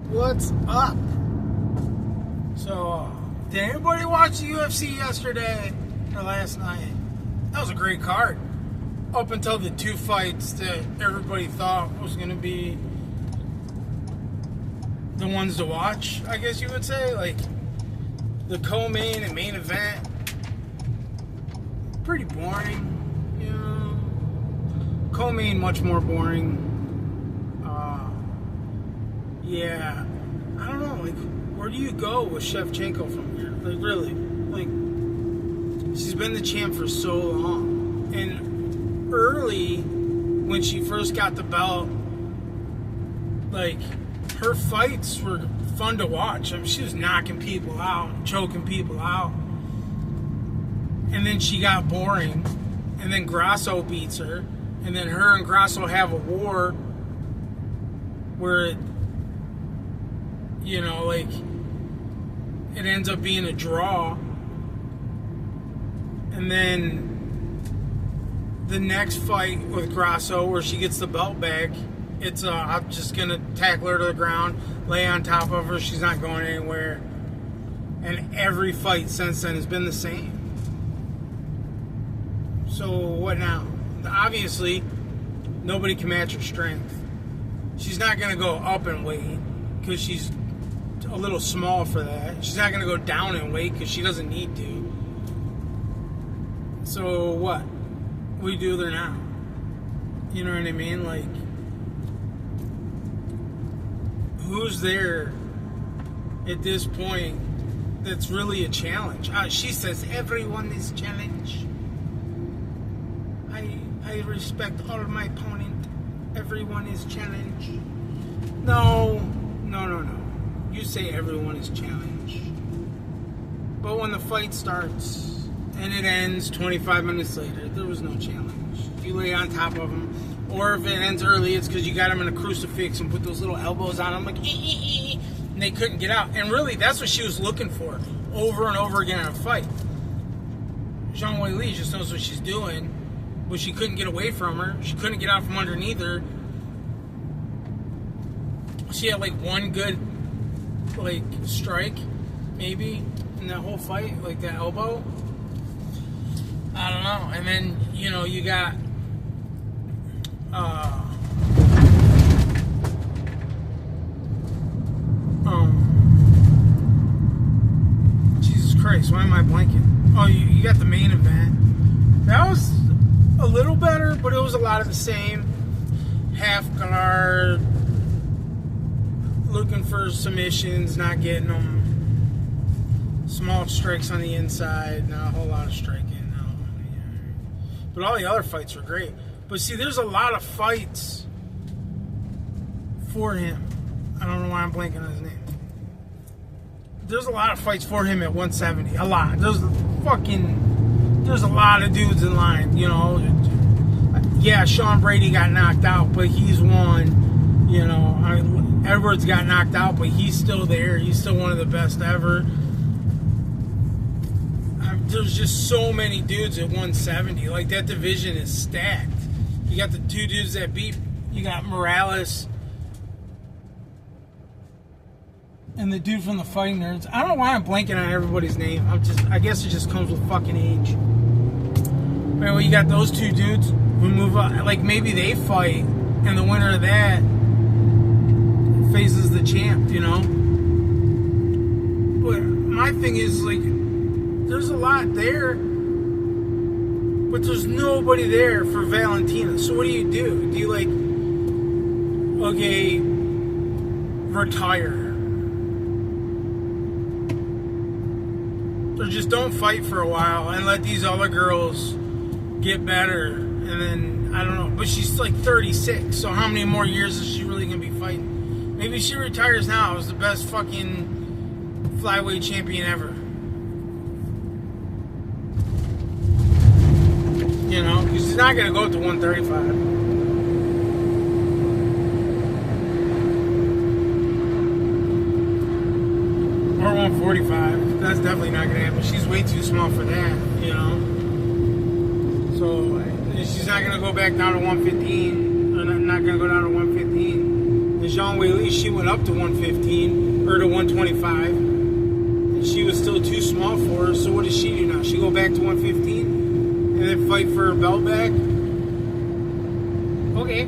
What's up? So, did anybody watch the UFC yesterday or last night? That was a great card. Up until the two fights that everybody thought was going to be the ones to watch, I guess you would say. Like, the co-main and main event. Pretty boring, you know. Co-main much more boring. Yeah, I don't know, like, where do you go with Shevchenko from here? Like, really? Like, she's been the champ for so long. And early, when she first got the belt, like, her fights were fun to watch. I mean, she was knocking people out, choking people out. And then she got boring. And then Grasso beats her. And then her and Grasso have a war where you know, like, it ends up being a draw. And then the next fight with Grasso, where she gets the belt back, it's I'm just going to tackle her to the ground, lay on top of her, she's not going anywhere. And every fight since then has been the same. So what now? Obviously, nobody can match her strength. She's not going to go up in weight because she's a little small for that. She's not going to go down in weight because she doesn't need to. So what? What do you do with her now? You know what I mean? Like, who's there at this point that's really a challenge? She says everyone is challenge. I respect all of my opponent. Everyone is challenge. No. You say everyone is challenged. But when the fight starts and it ends 25 minutes later, there was no challenge. You lay on top of them. Or if it ends early, it's because you got them in a crucifix and put those little elbows on them like, and they couldn't get out. And really, that's what she was looking for over and over again in a fight. Zhang Weili just knows what she's doing, but she couldn't get away from her. She couldn't get out from underneath her. She had like one good like strike maybe in that whole fight, like that elbow. I don't know. And then, you know, you got Jesus Christ, why am I blanking? Oh, you got the main event. That was a little better, but it was a lot of the same. Half guard, looking for submissions, not getting them. Small strikes on the inside, not a whole lot of striking. No. But all the other fights were great. But see, there's a lot of fights for him. I don't know why I'm blanking on his name. There's a lot of fights for him at 170. A lot. There's a lot of dudes in line, you know. Yeah, Sean Brady got knocked out, but he's won. You know, Edwards got knocked out, but he's still there. He's still one of the best ever. There's just so many dudes at 170. Like, that division is stacked. You got the two dudes that beat. You got Morales and the dude from the Fighting Nerds. I don't know why I'm blanking on everybody's name. I guess it just comes with fucking age. Well, you got those two dudes who move up. Like, maybe they fight, and the winner of that faces the champ, you know? But my thing is, like, there's a lot there, but there's nobody there for Valentina. So what do? Do you, like, okay, retire? Or just don't fight for a while and let these other girls get better, and then, I don't know. But she's, like, 36, so how many more years is she really going to be fighting? Maybe she retires now as the best fucking flyweight champion ever. You know, because he's not going to go to 135. Or 145. That's definitely not going to happen. She's way too small for that, you know. So she's not going to go back down to 115. Or not going to go down to 115. And Zhang Weili, she went up to 115 or to 125, and she was still too small for her. So what does she do now? She go back to 115 and then fight for her belt back? Okay.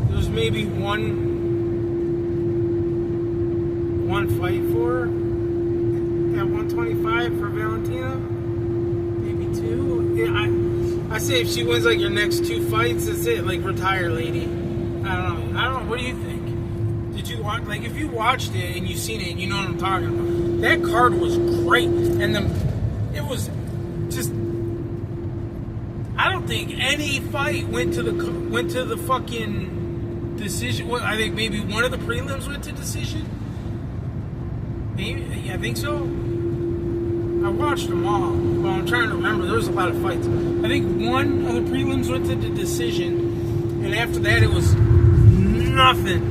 There's maybe one fight for her at 125 for Valentina. Maybe two. Yeah, I say if she wins like your next two fights, that's it. Like, retire, lady. I don't know. What do you think? Did you watch? Like, if you watched it and you've seen it and you know what I'm talking about, that card was great, and it was just. I don't think any fight went to the fucking decision. Well, I think maybe one of the prelims went to decision. Maybe, I think so. I watched them all. Well, I'm trying to remember. There was a lot of fights. I think one of the prelims went to the decision, and after that, it was nothing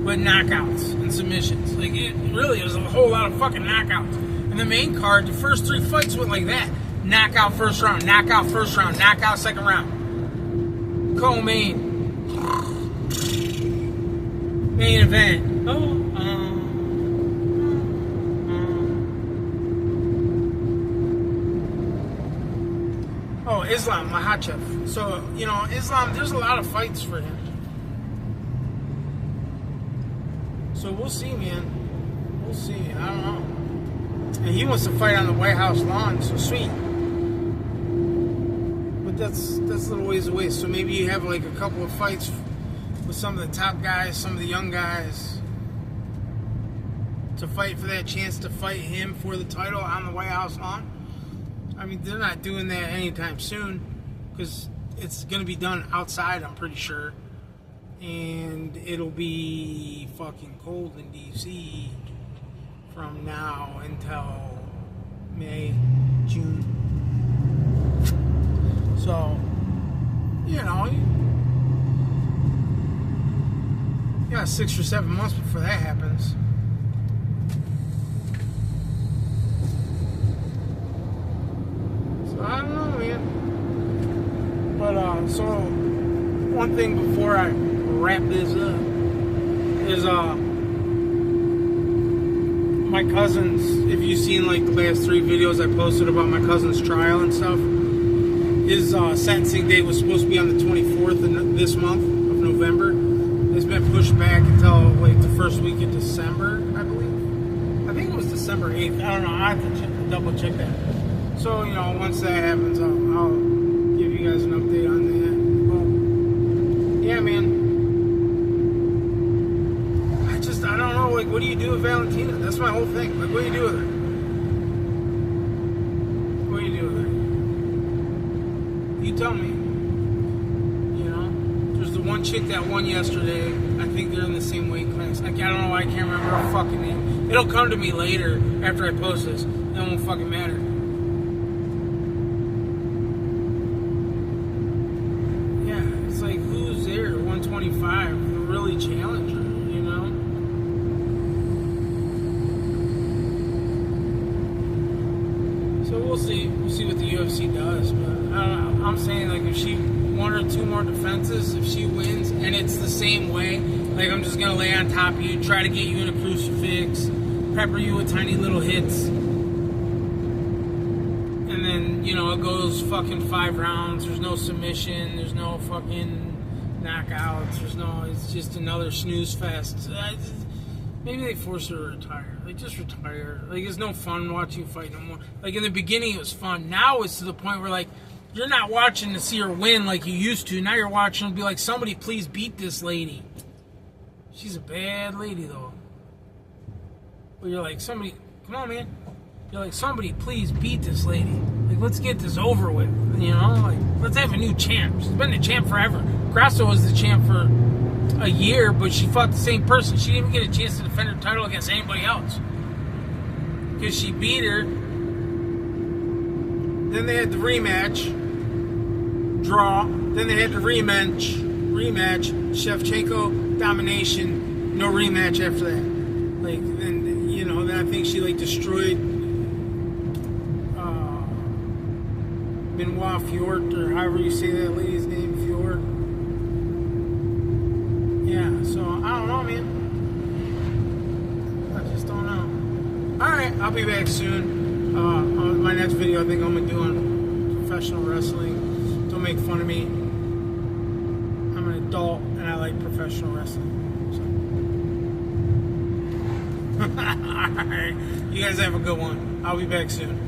but knockouts and submissions. Like, it was a whole lot of fucking knockouts. And the main card, the first three fights went like that: knockout first round, knockout first round, knockout second round. Co-main, main event. Islam Makhachev. So, Islam, there's a lot of fights for him. So we'll see, man. We'll see. I don't know. And he wants to fight on the White House lawn, so sweet. But that's a little ways away. So maybe you have like a couple of fights with some of the top guys, some of the young guys, to fight for that chance to fight him for the title on the White House lawn. I mean, they're not doing that anytime soon because it's going to be done outside, I'm pretty sure. And it'll be fucking cold in D.C. from now until May, June. So, you got 6 or 7 months before that happens. I don't know, man. But, so, one thing before I wrap this up is, my cousin's, if you've seen, like, the last 3 videos I posted about my cousin's trial and stuff, his, sentencing date was supposed to be on the 24th of this month of November. It's been pushed back until, like, the first week of December, I believe. I think it was December 8th. I don't know. I have to double check that. So, once that happens, I'll give you guys an update on that. Well, yeah, man. I don't know, like, what do you do with Valentina? That's my whole thing. Like, what do you do with her? What do you do with her? You tell me. There's the one chick that won yesterday. I think they're in the same weight class. Like, I don't know why I can't remember her fucking name. It'll come to me later after I post this. It won't fucking matter. Like, who's there at 125 to really challenge her, So we'll see. We'll see what the UFC does. But I'm saying, like, if she 1 or 2 more defenses, if she wins, and it's the same way, like, I'm just going to lay on top of you, try to get you in a crucifix, pepper you with tiny little hits, and then, it goes fucking 5 rounds. There's no submission. There's no fucking knockouts. It's just another snooze fest. Maybe they force her to retire. Like, just retire. Like, it's no fun watching you fight no more. Like, in the beginning, it was fun. Now it's to the point where, like, you're not watching to see her win like you used to. Now you're watching to be like, somebody please beat this lady. She's a bad lady, though. But you're like, somebody, come on, man. You're like, somebody please beat this lady. Like, let's get this over with. Like, let's have a new champ. She's been the champ forever. Grasso was the champ for a year, but she fought the same person. She didn't even get a chance to defend her title against anybody else. Because she beat her. Then they had the rematch. Draw. Then they had the rematch. Shevchenko, domination. No rematch after that. Like, then I think she, like, destroyed Fjord, or however you say that lady's name, Fjord. Yeah, so I don't know, man. I just don't know. Alright, I'll be back soon. On my next video, I think I'm going to do on professional wrestling. Don't make fun of me. I'm an adult, and I like professional wrestling. So. Alright, you guys have a good one. I'll be back soon.